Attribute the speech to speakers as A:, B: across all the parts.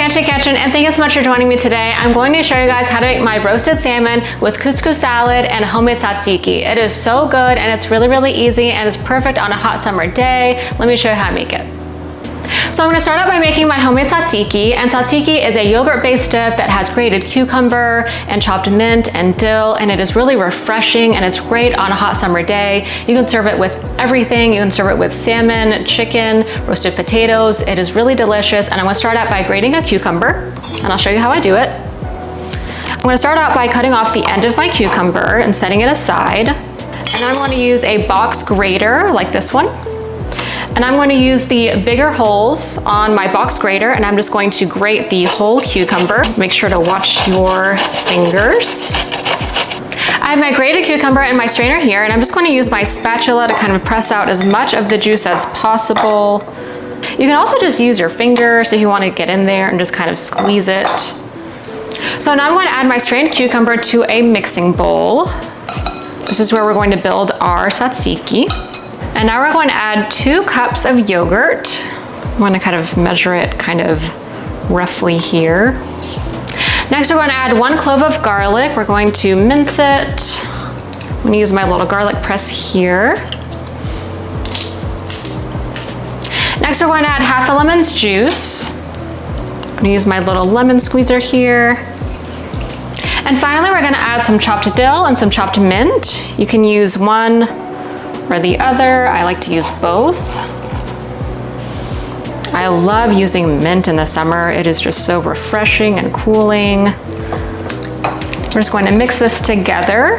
A: Enchanted Kitchen, and thank you so much for joining me today. I'm going to show you guys how to make my roasted salmon with couscous salad and homemade tzatziki. It is so good and it's really, really easy and it's perfect on a hot summer day. Let me show you how to make it. So I'm going to start out by making my homemade tzatziki, and tzatziki is a yogurt-based dip that has grated cucumber and chopped mint and dill, and it is really refreshing and it's great on a hot summer day. You can serve it with everything. You can serve it with salmon, chicken, roasted potatoes. It is really delicious, and I'm going to start out by grating a cucumber, and I'll show you how I do it. I'm going to start out by cutting off the end of my cucumber and setting it aside, and I'm going to use a box grater like this one. And I'm going to use the bigger holes on my box grater, and I'm just going to grate the whole cucumber. Make sure to watch your fingers. I have my grated cucumber in my strainer here, and I'm just going to use my spatula to kind of press out as much of the juice as possible. You can also just use your fingers if you want to get in there and just kind of squeeze it. So now I'm going to add my strained cucumber to a mixing bowl. This is where we're going to build our tzatziki. And now we're going to add 2 cups of yogurt. I'm going to kind of measure it kind of roughly here. Next, we're going to add 1 clove of garlic. We're going to mince it. I'm going to use my little garlic press here. Next, we're going to add half a lemon's juice. I'm going to use my little lemon squeezer here. And finally, we're going to add some chopped dill and some chopped mint. You can use one or the other. I like to use both. I love using mint in the summer. It is just so refreshing and cooling. We're just going to mix this together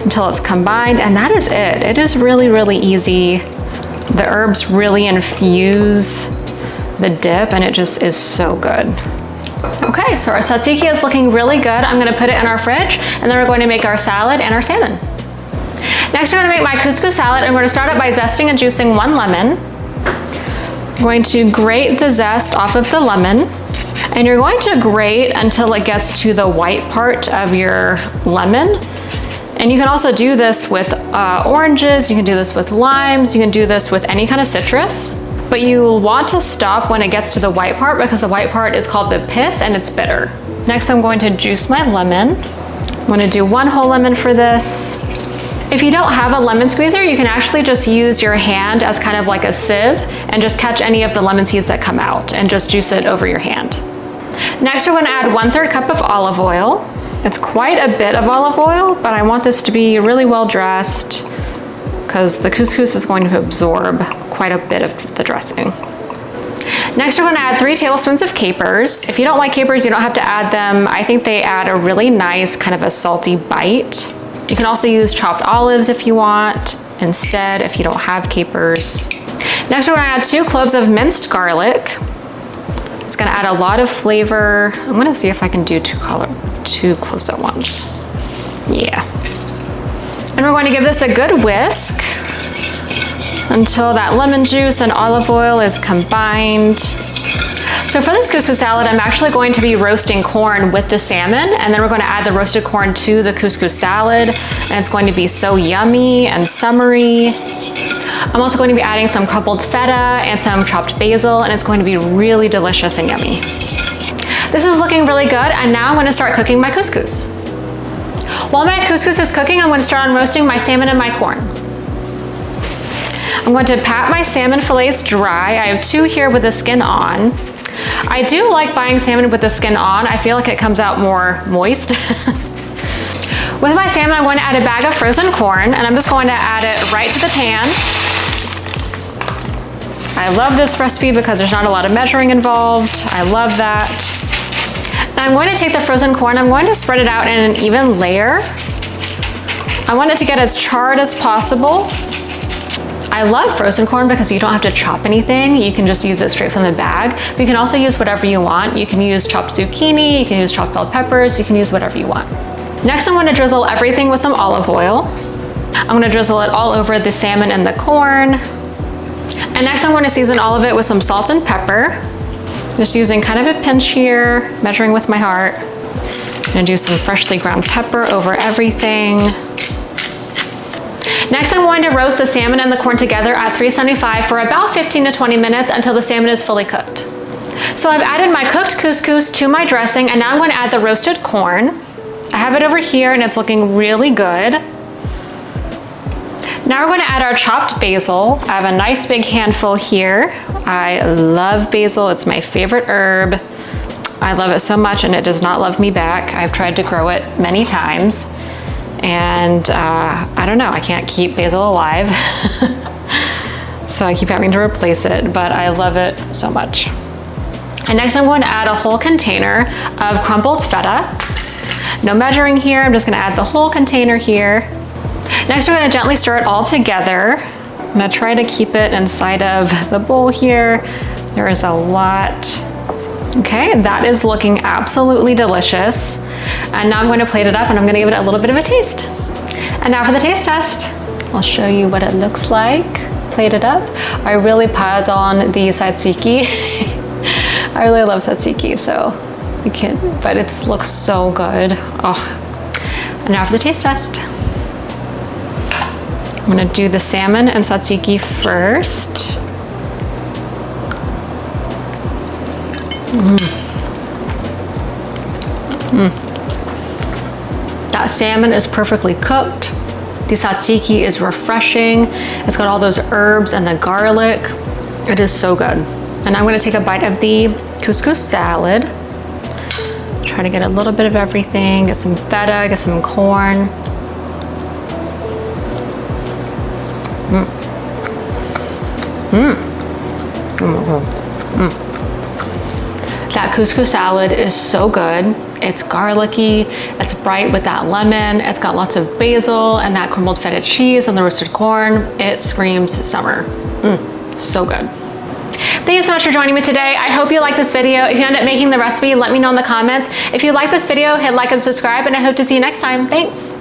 A: until it's combined, and that is it. It is really, really easy. The herbs really infuse the dip, and it just is so good. Okay, so our tzatziki is looking really good. I'm gonna put it in our fridge, and then we're going to make our salad and our salmon. Next, I'm going to make my couscous salad. I'm going to start it by zesting and juicing 1 lemon. I'm going to grate the zest off of the lemon, and you're going to grate until it gets to the white part of your lemon. And you can also do this with oranges, you can do this with limes, you can do this with any kind of citrus. But you want to stop when it gets to the white part, because the white part is called the pith and it's bitter. Next, I'm going to juice my lemon. I'm going to do 1 whole lemon for this. If you don't have a lemon squeezer, you can actually just use your hand as kind of like a sieve and just catch any of the lemon seeds that come out and just juice it over your hand. Next, we're going to add 1/3 cup of olive oil. It's quite a bit of olive oil, but I want this to be really well dressed because the couscous is going to absorb quite a bit of the dressing. Next, we're going to add 3 tablespoons of capers. If you don't like capers, you don't have to add them. I think they add a really nice kind of a salty bite. You can also use chopped olives if you want instead, if you don't have capers. Next, we're going to add 2 cloves of minced garlic. It's going to add a lot of flavor. I'm going to see if I can do 2 cloves at once. Yeah. And we're going to give this a good whisk until that lemon juice and olive oil is combined. So for this couscous salad, I'm actually going to be roasting corn with the salmon, and then we're going to add the roasted corn to the couscous salad, and it's going to be so yummy and summery. I'm also going to be adding some crumbled feta and some chopped basil, and it's going to be really delicious and yummy. This is looking really good, and now I'm going to start cooking my couscous. While my couscous is cooking, I'm going to start on roasting my salmon and my corn. I'm going to pat my salmon fillets dry. I have 2 here with the skin on. I do like buying salmon with the skin on. I feel like it comes out more moist. With my salmon, I'm going to add a bag of frozen corn, and I'm just going to add it right to the pan. I love this recipe because there's not a lot of measuring involved. I love that. And I'm going to take the frozen corn, I'm going to spread it out in an even layer. I want it to get as charred as possible. I love frozen corn because you don't have to chop anything. You can just use it straight from the bag. But you can also use whatever you want. You can use chopped zucchini, you can use chopped bell peppers, you can use whatever you want. Next, I'm going to drizzle everything with some olive oil. I'm going to drizzle it all over the salmon and the corn. And next, I'm going to season all of it with some salt and pepper. Just using kind of a pinch here, measuring with my heart. I'm going to do some freshly ground pepper over everything. Next, I'm going to roast the salmon and the corn together at 375 for about 15 to 20 minutes until the salmon is fully cooked. So I've added my cooked couscous to my dressing, and now I'm going to add the roasted corn. I have it over here and it's looking really good. Now we're going to add our chopped basil. I have a nice big handful here. I love basil, it's my favorite herb. I love it so much and it does not love me back. I've tried to grow it many times and I don't know, I can't keep basil alive. So I keep having to replace it, but I love it so much. And next I'm going to add a whole container of crumbled feta. No measuring here, I'm just gonna add the whole container here. Next we're gonna gently stir it all together. I'm gonna try to keep it inside of the bowl here. There is a lot. Okay, that is looking absolutely delicious. And now I'm going to plate it up and I'm gonna give it a little bit of a taste. And now for the taste test. I'll show you what it looks like. Plate it up. I really piled on the tzatziki. I really love tzatziki, so you can, but it looks so good. Oh. And now for the taste test. I'm gonna do the salmon and tzatziki first. That salmon is perfectly cooked. The tzatziki is refreshing. It's got all those herbs and the garlic. It is so good. And I'm gonna take a bite of the couscous salad. Try to get a little bit of everything, get some feta, get some corn. That couscous salad is so good. It's garlicky, it's bright with that lemon, it's got lots of basil and that crumbled feta cheese and the roasted corn. It screams summer. So good. Thank you so much for joining me today. I hope you like this video. If you end up making the recipe, let me know in the comments. If you like this video, hit like and subscribe, and I hope to see you next time. Thanks.